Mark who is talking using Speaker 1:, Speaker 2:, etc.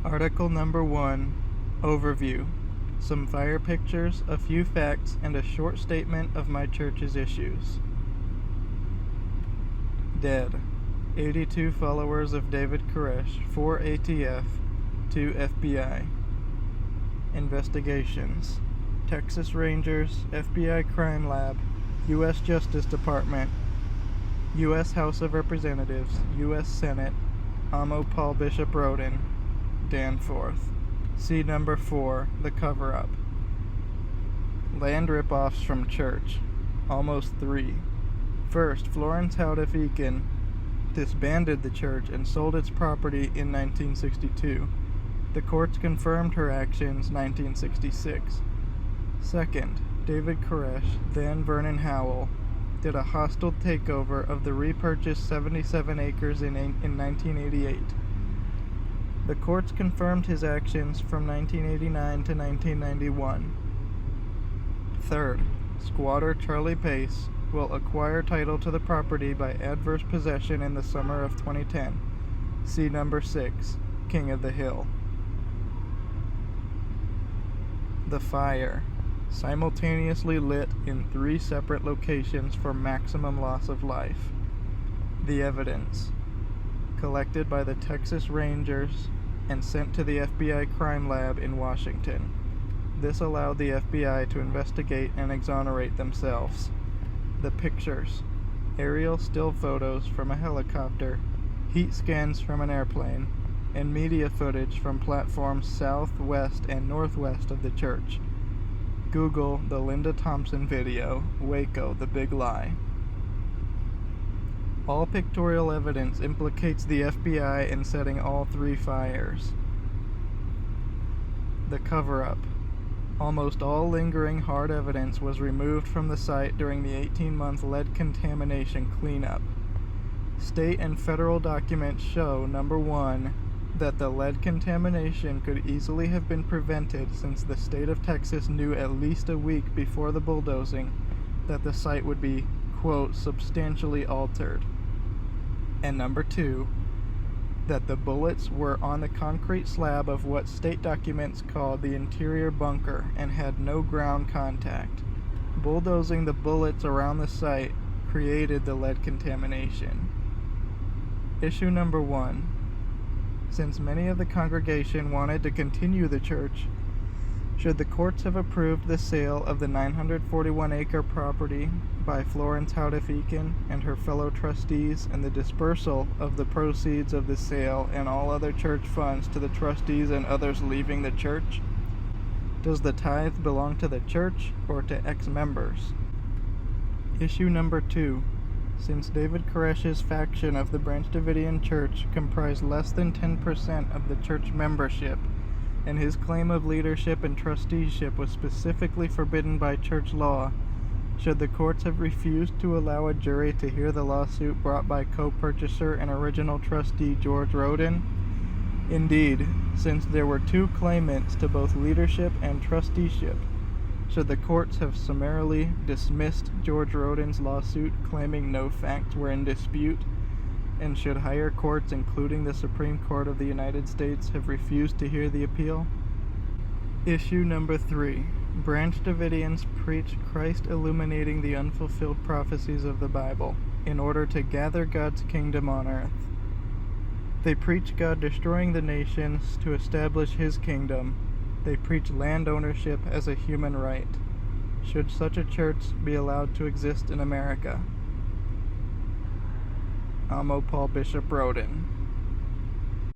Speaker 1: Article number 1, Overview. Some fire pictures, a few facts, and a short statement of my church's issues. Dead. 82 followers of David Koresh, 4 ATF, 2 FBI. Investigations. Texas Rangers, FBI Crime Lab, U.S. Justice Department, U.S. House of Representatives, U.S. Senate, Amo Paul Bishop Roden, Danforth. See number 4, the cover-up. Land rip-offs from church. Almost 3. First, Florence Houdefiken disbanded the church and sold its property in 1962. The courts confirmed her actions 1966. Second, David Koresh, then Vernon Howell, did a hostile takeover of the repurchased 77 acres in 1988. The courts confirmed his actions from 1989 to 1991. Third, squatter Charlie Pace will acquire title to the property by adverse possession in the summer of 2010. See number 6, King of the Hill. The fire, simultaneously lit in 3 separate locations for maximum loss of life. The evidence, collected by the Texas Rangers and sent to the FBI Crime Lab in Washington. This allowed the FBI to investigate and exonerate themselves. The pictures, aerial still photos from a helicopter, heat scans from an airplane, and media footage from platforms south, west, and northwest of the church. Google the Linda Thompson video, Waco, the Big Lie. All pictorial evidence implicates the FBI in setting all 3 fires. The cover-up. Almost all lingering hard evidence was removed from the site during the 18-month lead contamination cleanup. State and federal documents show, number 1, that the lead contamination could easily have been prevented since the state of Texas knew at least a week before the bulldozing that the site would be, quote, substantially altered. And number 2, that the bullets were on the concrete slab of what state documents called the interior bunker and had no ground contact. Bulldozing the bullets around the site created the lead contamination. Issue number 1. Since many of the congregation wanted to continue the church, should the courts have approved the sale of the 941-acre property by Florence Houdefiken and her fellow trustees and the dispersal of the proceeds of the sale and all other church funds to the trustees and others leaving the church? Does the tithe belong to the church or to ex-members? Issue number 2. Since David Koresh's faction of the Branch Davidian Church comprised less than 10% of the church membership, and his claim of leadership and trusteeship was specifically forbidden by church law, should the courts have refused to allow a jury to hear the lawsuit brought by co-purchaser and original trustee George Roden? Indeed, since there were 2 claimants to both leadership and trusteeship, should the courts have summarily dismissed George Roden's lawsuit claiming no facts were in dispute, and should higher courts, including the Supreme Court of the United States, have refused to hear the appeal? Issue number 3. Branch Davidians preach Christ illuminating the unfulfilled prophecies of the Bible in order to gather God's kingdom on earth. They preach God destroying the nations to establish His kingdom. They preach land ownership as a human right. Should such a church be allowed to exist in America? Amo Paul Bishop Roden.